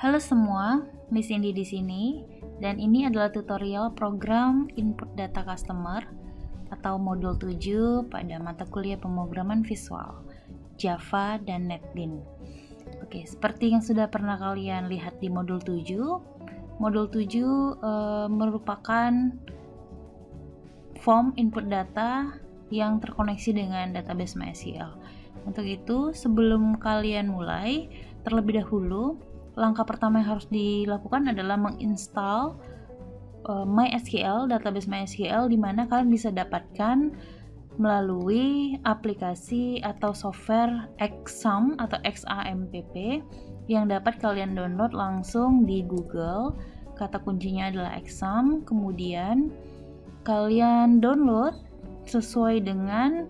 Halo semua, Miss Indi di sini, dan ini adalah tutorial program Input Data Customer atau modul 7 pada mata kuliah pemrograman visual, Java dan NetBeans. Oke, seperti yang sudah pernah kalian lihat di modul 7, modul 7 merupakan form input data yang terkoneksi dengan database MySQL. Untuk itu, sebelum kalian mulai, terlebih dahulu langkah pertama yang harus dilakukan adalah menginstal MySQL, database MySQL, di mana kalian bisa dapatkan melalui aplikasi atau software XAMPP atau XAMPP yang dapat kalian download langsung di Google. Kata kuncinya adalah XAMPP, kemudian kalian download sesuai dengan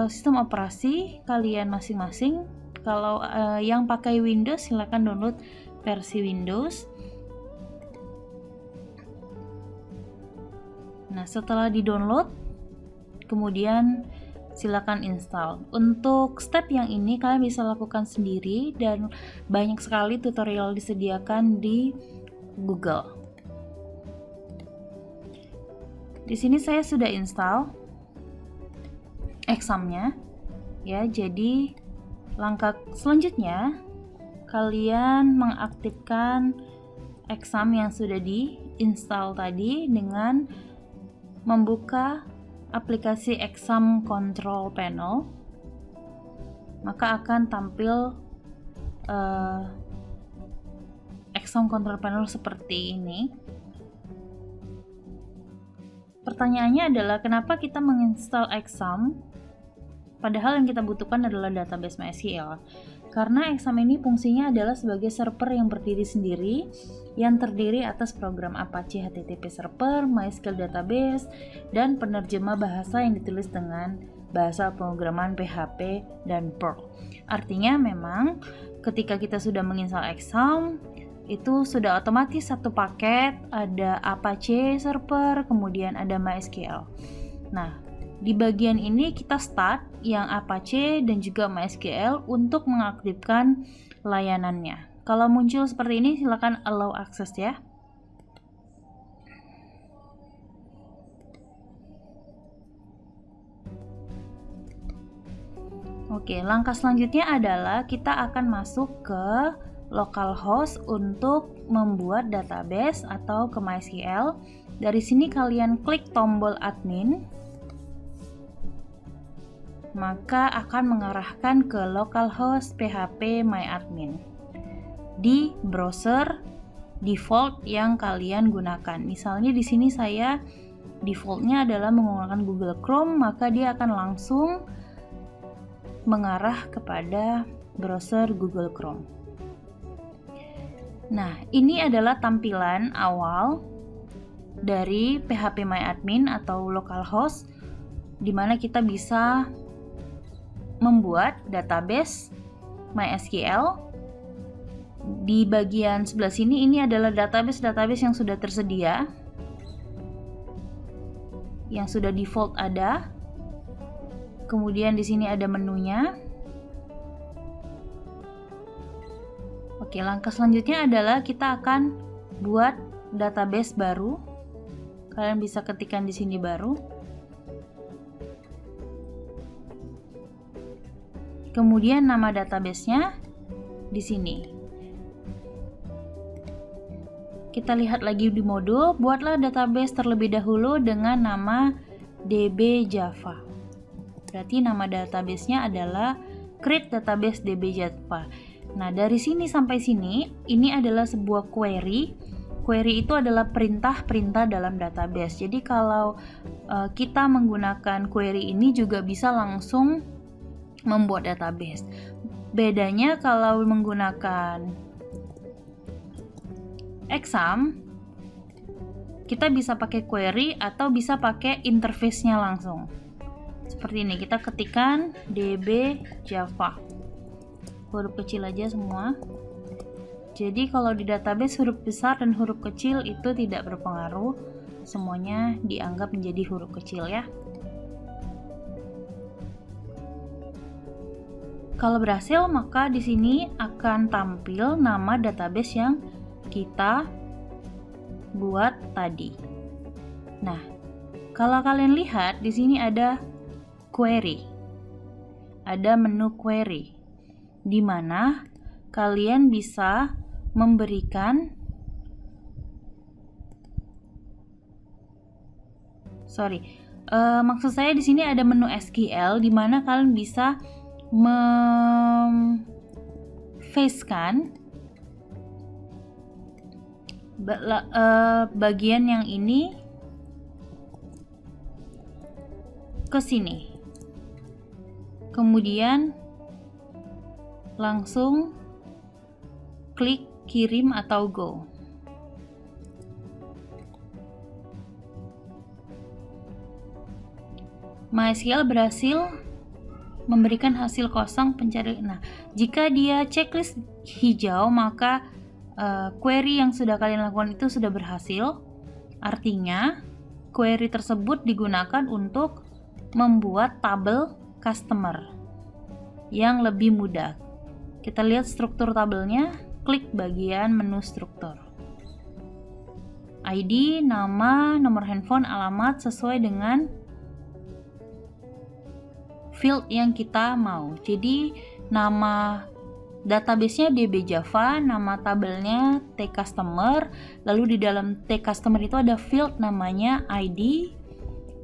sistem operasi kalian masing-masing. Kalau yang pakai Windows, silakan download versi Windows. Nah, setelah di-download, kemudian silakan install. Untuk step yang ini kalian bisa lakukan sendiri dan banyak sekali tutorial disediakan di Google. Di sini saya sudah install XAMPP-nya. Ya, jadi langkah selanjutnya, kalian mengaktifkan XAMPP yang sudah diinstal tadi dengan membuka aplikasi XAMPP Control Panel. Maka akan tampil XAMPP Control Panel seperti ini. Pertanyaannya adalah kenapa kita menginstal XAMPP padahal yang kita butuhkan adalah database MySQL. Karena XAMPP ini fungsinya adalah sebagai server yang berdiri sendiri yang terdiri atas program Apache HTTP Server, MySQL Database, dan penerjemah bahasa yang ditulis dengan bahasa pemrograman PHP dan Perl. Artinya memang ketika kita sudah menginstal XAMPP, itu sudah otomatis satu paket, ada Apache Server, kemudian ada MySQL. Nah, di bagian ini kita start yang Apache dan juga MySQL untuk mengaktifkan layanannya. Kalau muncul seperti ini, silakan allow access ya. Oke, langkah selanjutnya adalah kita akan masuk ke localhost untuk membuat database atau ke MySQL. Dari sini kalian klik tombol admin, maka akan mengarahkan ke localhost php myadmin di browser default yang kalian gunakan. Misalnya di sini saya defaultnya adalah menggunakan Google Chrome, maka dia akan langsung mengarah kepada browser Google Chrome. Nah, ini adalah tampilan awal dari php myadmin atau localhost, di mana kita bisa membuat database MySQL. Di bagian sebelah sini ini adalah database yang sudah tersedia, yang sudah default ada. Kemudian di sini ada menunya. Oke, langkah selanjutnya adalah kita akan buat database baru. Kalian bisa ketikkan di sini baru. Kemudian nama database-nya di sini. Kita lihat lagi di modul, buatlah database terlebih dahulu dengan nama DB Java. Berarti nama database-nya adalah create database DB Java. Nah, dari sini sampai sini, ini adalah sebuah query. Query itu adalah perintah-perintah dalam database. Jadi kalau kita menggunakan query ini juga bisa langsung membuat database. Bedanya kalau menggunakan XAMPP, kita bisa pakai query atau bisa pakai interface-nya langsung. Seperti ini, kita ketikkan DB Java. Huruf kecil aja semua. Jadi kalau di database huruf besar dan huruf kecil itu tidak berpengaruh. Semuanya dianggap menjadi huruf kecil ya. Kalau berhasil, maka di sini akan tampil nama database yang kita buat tadi. Nah, kalau kalian lihat di sini ada query. Ada menu query di mana kalian bisa memberikan maksud saya di sini ada menu SQL di mana kalian bisa memfacekan bagian yang ini ke sini. Kemudian langsung klik kirim atau go. MySQL berhasil memberikan hasil kosong pencari. Nah, jika dia checklist hijau, maka query yang sudah kalian lakukan itu sudah berhasil. Artinya, query tersebut digunakan untuk membuat tabel customer yang lebih mudah. Kita lihat struktur tabelnya, klik bagian menu struktur. ID, nama, nomor handphone, alamat sesuai dengan field yang kita mau. Jadi nama database-nya DB Java, nama tabelnya tCustomer, lalu di dalam tCustomer itu ada field namanya ID,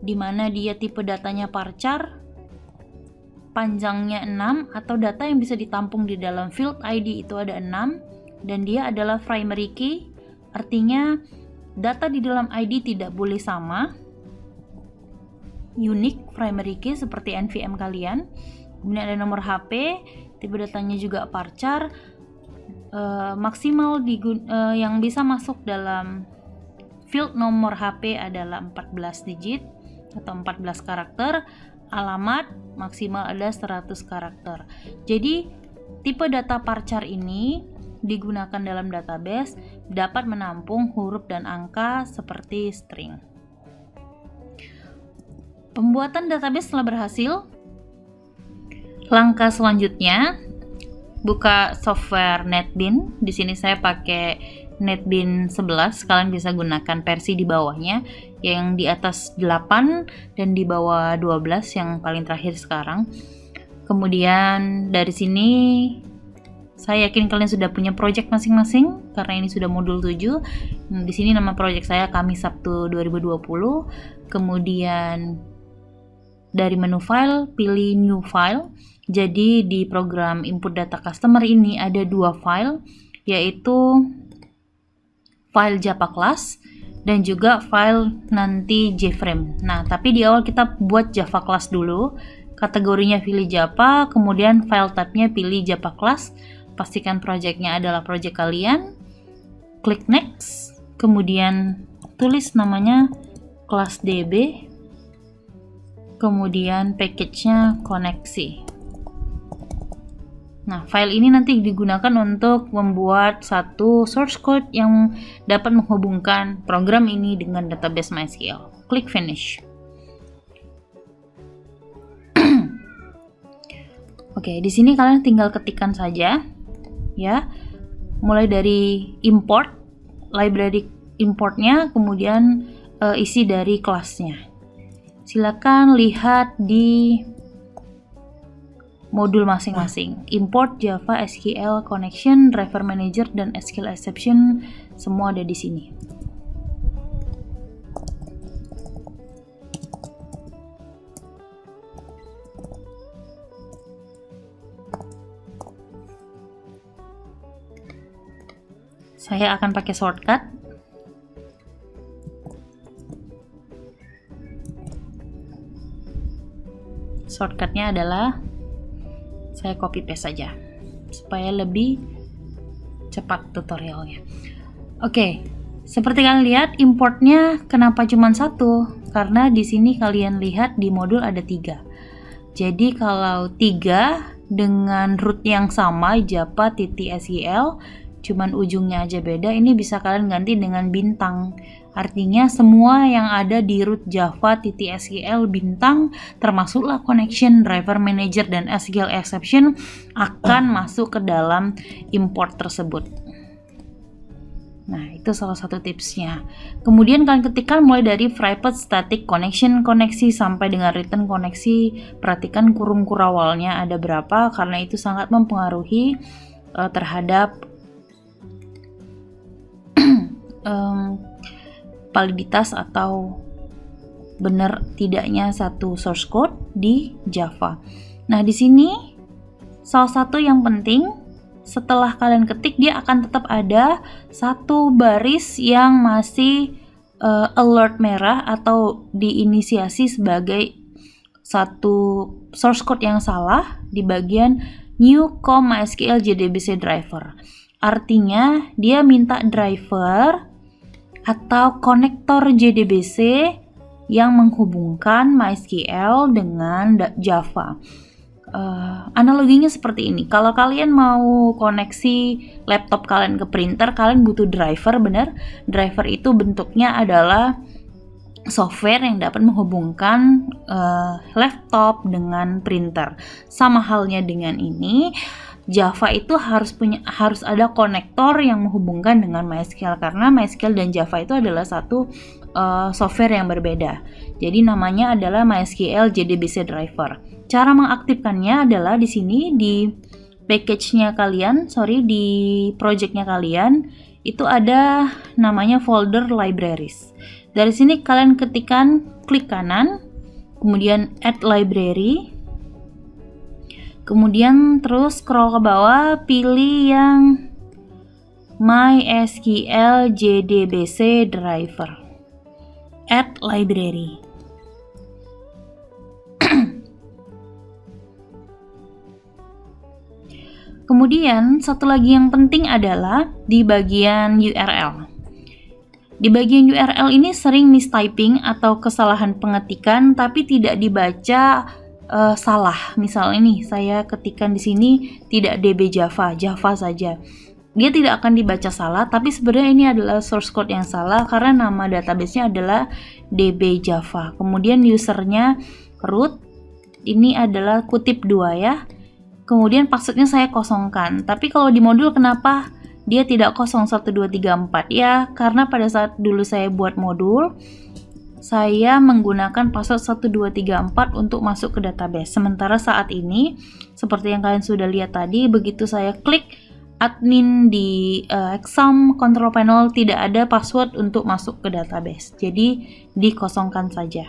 di mana dia tipe datanya varchar, panjangnya 6, atau data yang bisa ditampung di dalam field ID itu ada 6, dan dia adalah primary key, artinya data di dalam ID tidak boleh sama. Unique primary key seperti NVM kalian. Kemudian ada nomor HP, tipe datanya juga varchar, maksimal yang bisa masuk dalam field nomor HP adalah 14 digit atau 14 karakter, alamat maksimal ada 100 karakter. Jadi tipe data varchar ini digunakan dalam database dapat menampung huruf dan angka seperti string. Pembuatan database telah berhasil. Langkah selanjutnya, buka software NetBeans. Di sini saya pakai NetBeans 11. Kalian bisa gunakan versi di bawahnya, yang di atas 8 dan di bawah 12 yang paling terakhir sekarang. Kemudian dari sini saya yakin kalian sudah punya project masing-masing karena ini sudah modul 7. Di sini nama project saya Kamis Sabtu 2020. Kemudian dari menu file, pilih new file. Jadi di program input data customer ini ada 2 file, yaitu file Java class dan juga file nanti JFrame. Nah, tapi di awal kita buat Java class dulu. Kategorinya pilih Java, kemudian file type-nya pilih Java class. Pastikan project-nya adalah project kalian. Klik next, kemudian tulis namanya class DB. Kemudian package-nya koneksi. Nah, file ini nanti digunakan untuk membuat satu source code yang dapat menghubungkan program ini dengan database MySQL. Klik finish. Oke, di sini kalian tinggal ketikkan saja, ya. Mulai dari import, library importnya, kemudian isi dari kelasnya. Silakan lihat di modul masing-masing. Import Java SQL Connection, Driver Manager, dan SQL Exception semua ada di sini. Saya akan pakai shortcut. Shortcutnya adalah saya copy paste saja supaya lebih cepat tutorialnya. Oke, seperti kalian lihat importnya kenapa cuma 1? Karena di sini kalian lihat di modul ada 3. Jadi kalau 3 dengan root yang sama java.sql cuman ujungnya aja beda, ini bisa kalian ganti dengan bintang Artinya semua yang ada di root Java .sql bintang termasuklah connection, driver manager, dan SQL exception akan masuk ke dalam import tersebut. Nah, itu salah satu tipsnya. Kemudian kalian ketikkan mulai dari private static connection koneksi sampai dengan return koneksi. Perhatikan kurung kurawalnya ada berapa karena itu sangat mempengaruhi terhadap validitas atau benar tidaknya satu source code di Java. Nah, di sini salah satu yang penting setelah kalian ketik dia akan tetap ada satu baris yang masih alert merah atau diinisiasi sebagai satu source code yang salah di bagian new MySQL JDBC driver. Artinya dia minta driver atau konektor JDBC yang menghubungkan MySQL dengan Java. Analoginya seperti ini. Kalau kalian mau koneksi laptop kalian ke printer, kalian butuh driver, benar? Driver itu bentuknya adalah software yang dapat menghubungkan laptop dengan printer. Sama halnya dengan ini, Java itu harus ada konektor yang menghubungkan dengan MySQL karena MySQL dan Java itu adalah satu software yang berbeda. Jadi namanya adalah MySQL JDBC driver. Cara mengaktifkannya adalah di sini di package-nya kalian, di project-nya kalian itu ada namanya folder libraries. Dari sini kalian klik kanan, kemudian add library. Kemudian terus scroll ke bawah, pilih yang MySQL JDBC driver. Add library. Kemudian satu lagi yang penting adalah di bagian URL. Di bagian URL ini sering mistyping atau kesalahan pengetikan tapi tidak dibaca salah. Misalnya nih, saya ketikkan di sini tidak DB Java saja. Dia tidak akan dibaca salah, tapi sebenarnya ini adalah source code yang salah karena nama database-nya adalah DB Java. Kemudian usernya root, ini adalah kutip 2 ya. Kemudian passwordnya saya kosongkan. Tapi kalau di modul kenapa dia tidak 01234 ya? Karena pada saat dulu saya buat modul, saya menggunakan password 1234 untuk masuk ke database. Sementara saat ini, seperti yang kalian sudah lihat tadi, begitu saya klik admin di exam control panel, tidak ada password untuk masuk ke database. Jadi dikosongkan saja.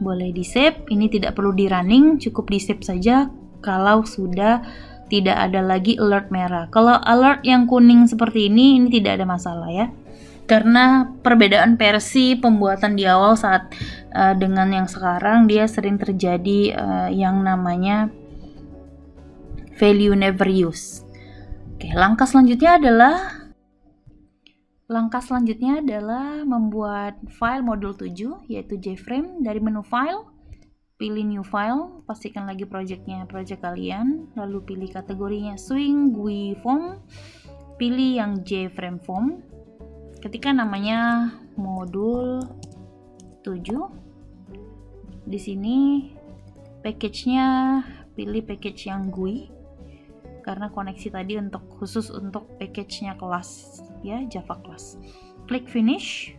Boleh di save, ini tidak perlu di running, cukup di save saja kalau sudah tidak ada lagi alert merah. Kalau alert yang kuning seperti ini tidak ada masalah ya. Karena perbedaan versi pembuatan di awal saat dengan yang sekarang, dia sering terjadi yang namanya value never use. Oke, langkah selanjutnya adalah membuat file modul 7 yaitu JFrame. Dari menu file, pilih new file, pastikan lagi project kalian, lalu pilih kategorinya swing GUI form, pilih yang JFrame form, ketikkan namanya modul 7. Di sini package-nya pilih package yang GUI karena koneksi tadi khusus untuk package-nya kelas ya, Java class. Klik finish.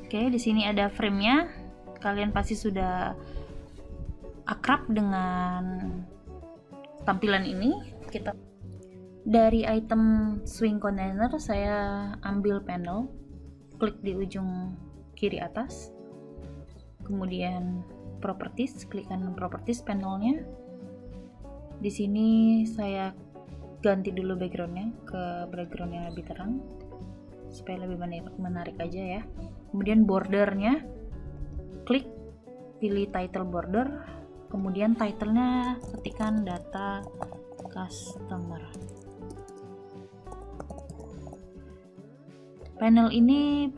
Oke, di sini ada frame-nya. Kalian pasti sudah akrab dengan tampilan ini. Kita dari item swing container, saya ambil panel, klik di ujung kiri atas. Kemudian properties, klik kanan properties panelnya. Di sini saya ganti dulu backgroundnya ke background yang lebih terang supaya lebih menarik aja ya. Kemudian bordernya, klik pilih title border, kemudian titlenya ketikkan data customer. Panel ini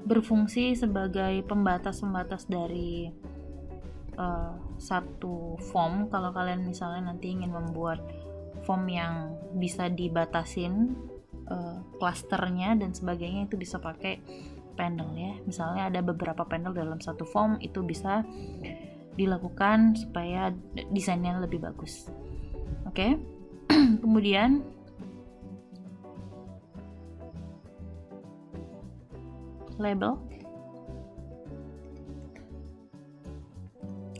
berfungsi sebagai pembatas dari satu form. Kalau kalian misalnya nanti ingin membuat form yang bisa dibatasin klasternya dan sebagainya, itu bisa pakai panel ya. Misalnya ada beberapa panel dalam satu form, itu bisa dilakukan supaya desainnya lebih bagus. Oke. Kemudian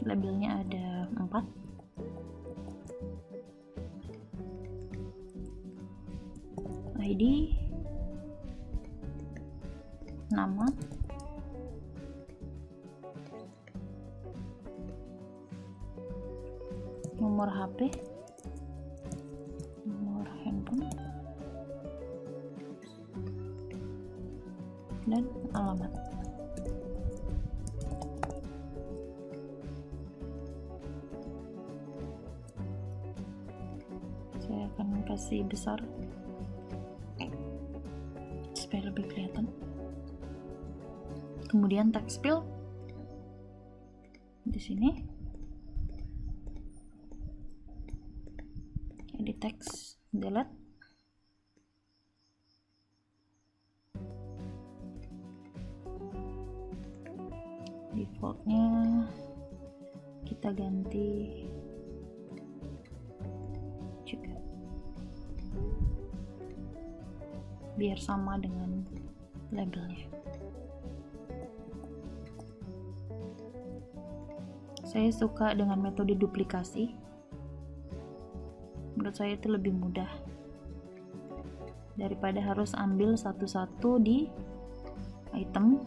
labelnya ada 4. ID, nama, nomor HP, nomor handphone, dan alamat. Saya akan kasih besar supaya lebih kelihatan. Kemudian text field di sini, edit text, delete. Defaultnya kita ganti juga biar sama dengan labelnya. Saya suka dengan metode duplikasi. Menurut saya itu lebih mudah daripada harus ambil satu-satu di item.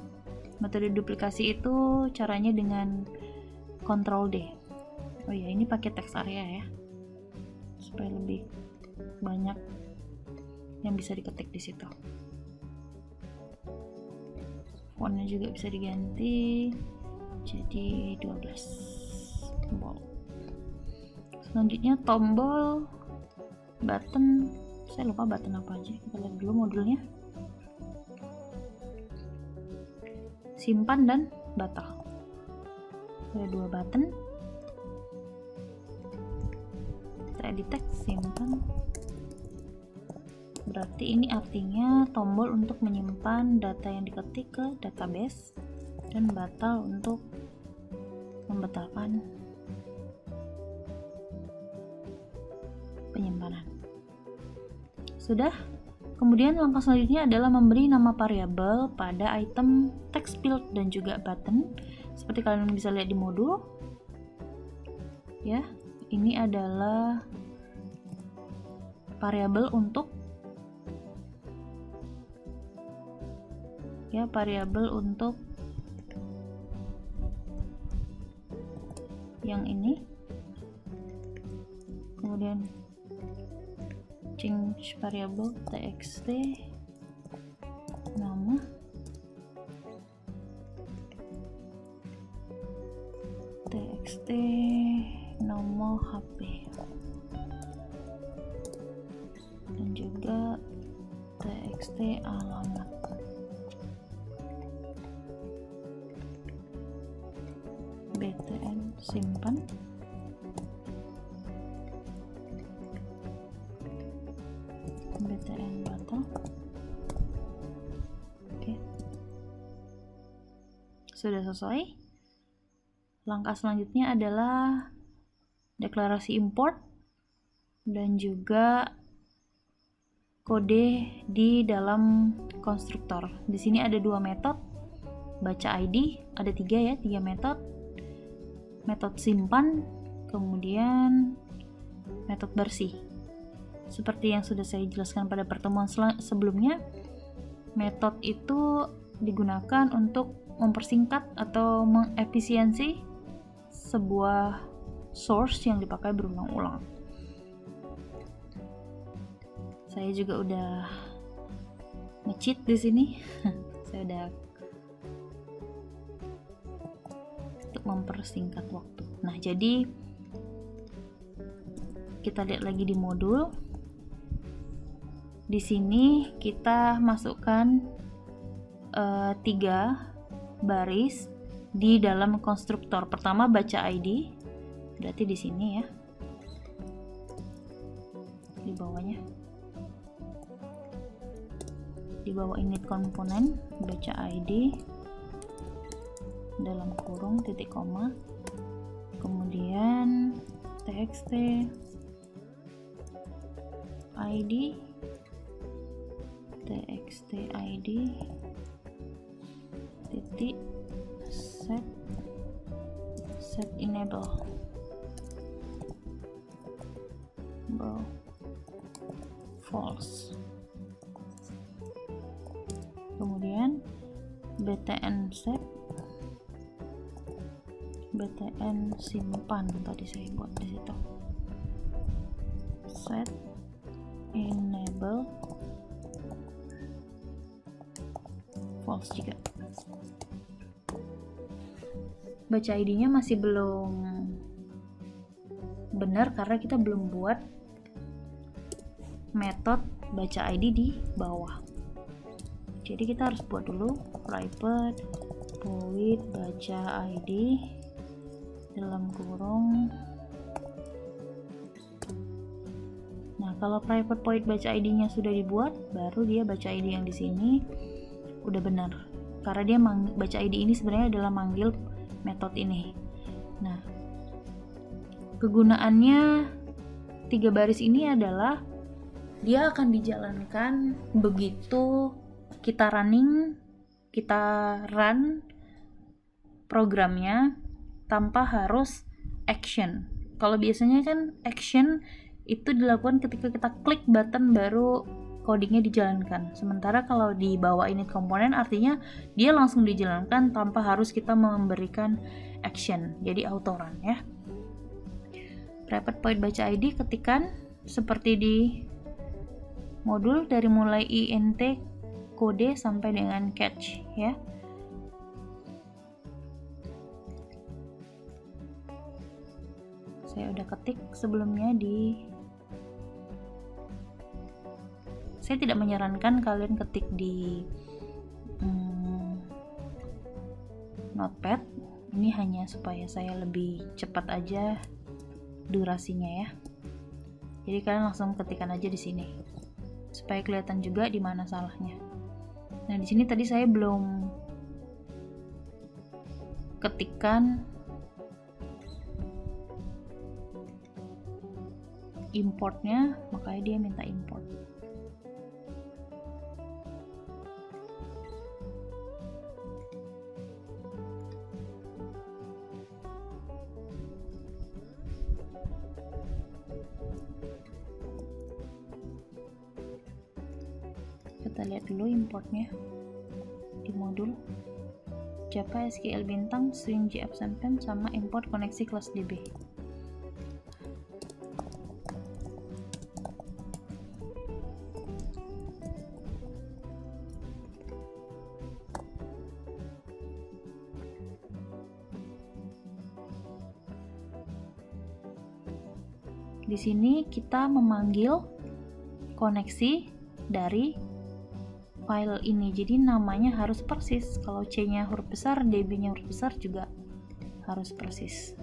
Metode duplikasi itu caranya dengan Ctrl D. Oh ya, ini pakai text area ya, supaya lebih banyak yang bisa diketik di situ. Fontnya juga bisa diganti jadi 12 tombol. Selanjutnya tombol, button. Saya lupa button apa aja. Kita lihat dulu modulnya. Simpan dan batal. Ada 2 button. Kita edit text, simpan. Berarti ini artinya tombol untuk menyimpan data yang diketik ke database, dan batal untuk membatalkan penyimpanan. Sudah. Kemudian langkah selanjutnya adalah memberi nama variabel pada item text field dan juga button. Seperti kalian bisa lihat di modul. Ya, ini adalah variabel untuk yang ini. Kemudian change variable txt, nama, txt, nomor HP, dan juga txt alamat. btn simpan. btn batal. Oke. Sudah selesai. Langkah selanjutnya adalah deklarasi import dan juga kode di dalam konstruktor. Di sini ada 2 metode. Baca ID, ada 3 ya, 3 metode. Metode simpan, kemudian metode bersih. Seperti yang sudah saya jelaskan pada pertemuan sebelumnya, metode itu digunakan untuk mempersingkat atau mengefisiensi sebuah source yang dipakai berulang-ulang. Saya juga udah nge-cheat di sini. Saya udah untuk mempersingkat waktu. Nah, jadi kita lihat lagi di modul. Di sini kita masukkan 3 baris di dalam konstruktor. Pertama baca ID, berarti di sini ya, di bawahnya, di bawah init komponen baca ID dalam kurung titik koma, kemudian txt id txt id titik set enable false, kemudian btn set btn simpan, tadi saya buat di situ, set enable false juga. Baca ID-nya masih belum benar karena kita belum buat metode baca ID di bawah. Jadi kita harus buat dulu private void baca ID dalam kurung. Nah, kalau private void baca ID-nya sudah dibuat, baru dia baca ID yang di sini udah benar. Karena dia baca ID ini sebenarnya adalah manggil metode ini. Nah, kegunaannya 3 baris ini adalah dia akan dijalankan begitu kita run programnya tanpa harus action. Kalau biasanya kan action itu dilakukan ketika kita klik button baru codingnya dijalankan. Sementara kalau di bawah init komponen artinya dia langsung dijalankan tanpa harus kita memberikan action. Jadi auto run ya. Private void baca ID ketikkan seperti di modul dari mulai int kode sampai dengan catch ya. Saya udah ketik sebelumnya saya tidak menyarankan kalian ketik di notepad. Ini hanya supaya saya lebih cepat aja durasinya ya. Jadi kalian langsung ketikkan aja di sini supaya kelihatan juga di mana salahnya. Nah, di sini tadi saya belum ketikkan importnya, makanya dia minta import. Kita lihat dulu importnya di modul Java SQL bintang string gabsentment sama import koneksi kelas DB. Di sini kita memanggil koneksi dari file ini, jadi namanya harus persis. Kalau C-nya huruf besar, DB-nya huruf besar juga harus persis.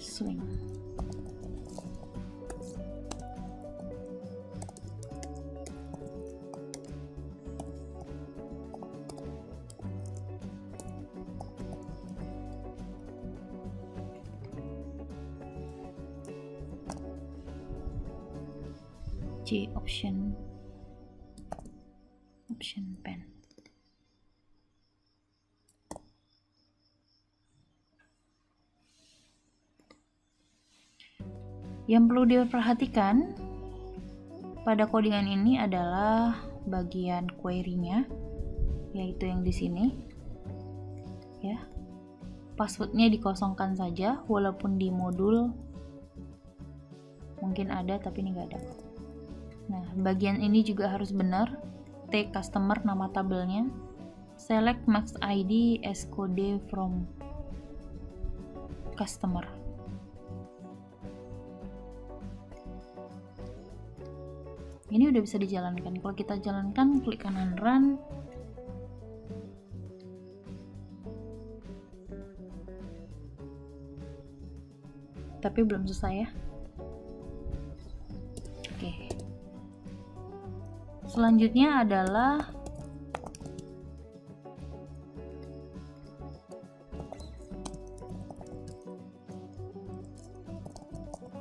Swing. Option pen. Yang perlu diperhatikan pada codingan ini adalah bagian query-nya, yaitu yang di sini ya. Passwordnya dikosongkan saja, walaupun di modul mungkin ada tapi ini nggak ada. Nah, bagian ini juga harus benar. T customer nama tabelnya, select max ID as code from customer. Ini udah bisa dijalankan. Kalau kita jalankan, klik kanan run. Tapi belum selesai ya. Oke. Selanjutnya adalah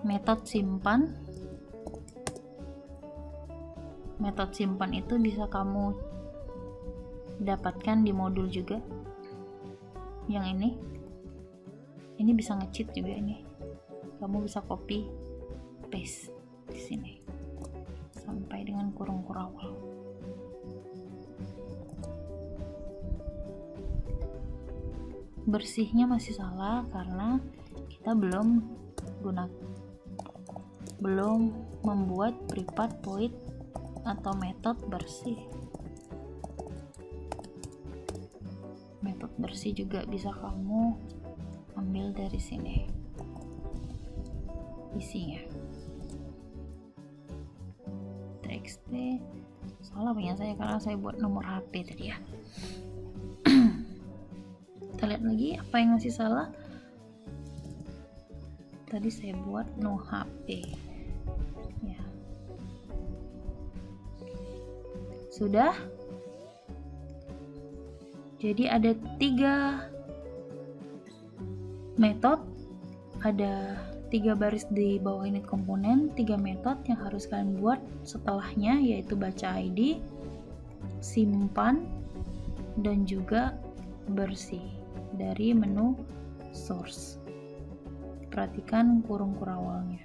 metode simpan. Metode simpan itu bisa kamu dapatkan di modul juga. Yang ini bisa nge-cheat juga ini. Kamu bisa copy paste di sini sampai dengan kurung kurawal. Bersihnya masih salah karena kita belum membuat prepared void atau metode bersih. Metode bersih juga bisa kamu ambil dari sini isinya. txt salah punya saya karena saya buat nomor HP tadi ya. Kita lihat lagi apa yang masih salah. Tadi saya buat no HP ya. Sudah. Jadi ada 3 metode, ada 3 baris di bawah init komponen, 3 metode yang harus kalian buat setelahnya, yaitu baca ID, simpan, dan juga bersih dari menu source. Perhatikan kurung kurawalnya.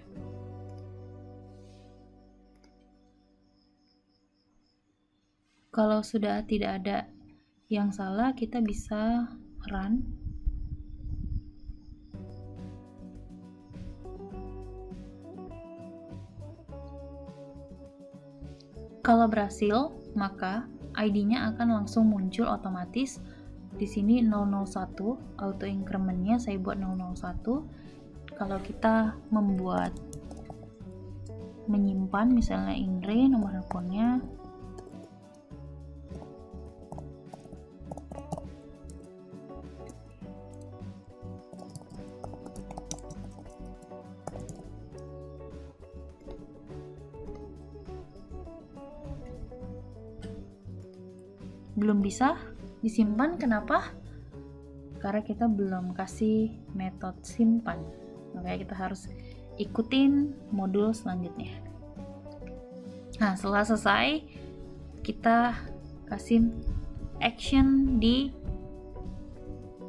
Kalau sudah tidak ada yang salah, kita bisa run. Kalau berhasil, maka ID-nya akan langsung muncul otomatis. Di sini 001, auto increment-nya saya buat 001. Kalau kita menyimpan misalnya Indre, nomor handphonenya belum bisa disimpan. Kenapa? Karena kita belum kasih metode simpan. Makanya kita harus ikutin modul selanjutnya. Nah, setelah selesai, kita kasih action di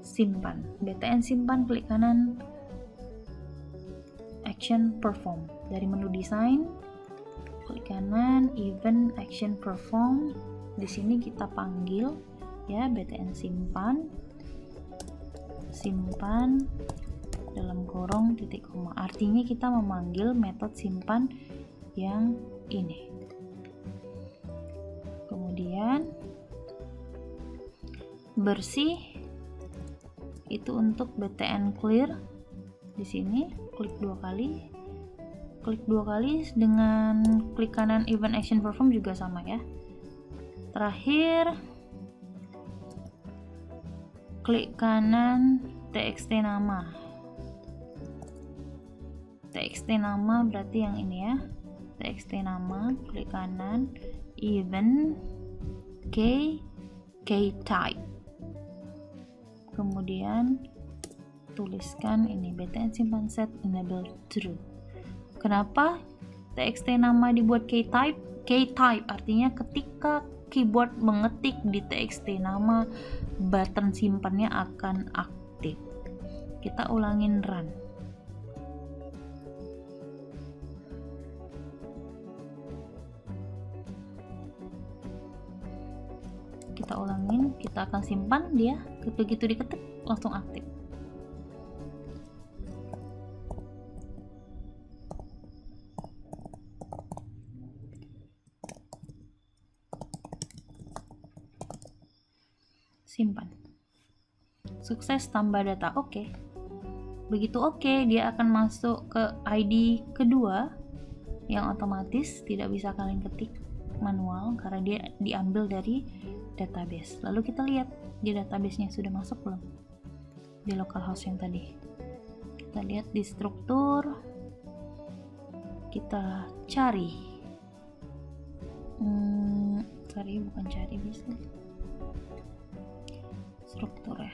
simpan. btn simpan, klik kanan, action perform. Dari menu desain, klik kanan, event action perform. Di sini kita panggil ya btn simpan dalam kurung titik koma. Artinya kita memanggil metode simpan yang ini. Kemudian bersih itu untuk btn clear. Di sini klik 2 kali. Klik 2 kali dengan klik kanan event action perform juga sama ya. Terakhir, klik kanan txt nama. Txt nama berarti yang ini ya. Txt nama, klik kanan, event type. Kemudian tuliskan ini btn simpan set enable true. Kenapa txt nama dibuat type? Type artinya ketika keyboard mengetik di txt nama, button simpannya akan aktif. Kita ulangin run. Kita ulangin, kita akan simpan dia, begitu diketik langsung aktif. Simpan. Sukses tambah data. Oke. Begitu oke, dia akan masuk ke ID kedua yang otomatis tidak bisa kalian ketik manual karena dia diambil dari database. Lalu kita lihat di database-nya sudah masuk belum di localhost yang tadi. Kita lihat di struktur, kita cari bisa struktur ya,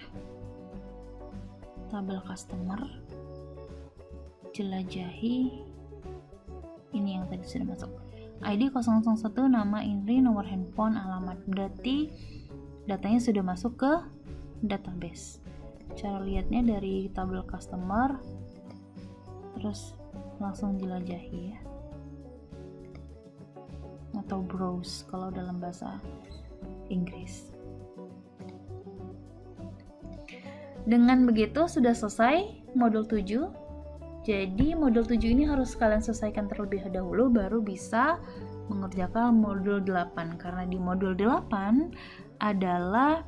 tabel customer, jelajahi. Ini yang tadi sudah masuk. ID 001, nama INRI, nomor handphone, alamat. Berarti datanya sudah masuk ke database. Cara lihatnya dari tabel customer, terus langsung jelajahi ya. Atau browse kalau dalam bahasa Inggris. Dengan begitu sudah selesai modul 7. Jadi modul 7 ini harus kalian selesaikan terlebih dahulu baru bisa mengerjakan modul 8. Karena di modul 8 adalah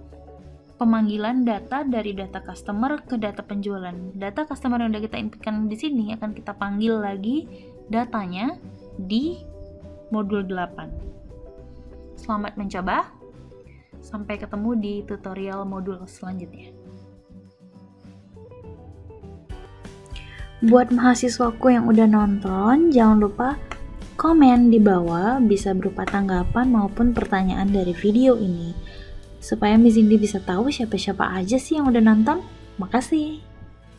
pemanggilan data dari data customer ke data penjualan. Data customer yang udah kita inputkan di sini akan kita panggil lagi datanya di modul 8. Selamat mencoba. Sampai ketemu di tutorial modul selanjutnya. Buat mahasiswaku yang udah nonton, jangan lupa komen di bawah, bisa berupa tanggapan maupun pertanyaan dari video ini. Supaya Miss Indi bisa tahu siapa-siapa aja sih yang udah nonton. Makasih.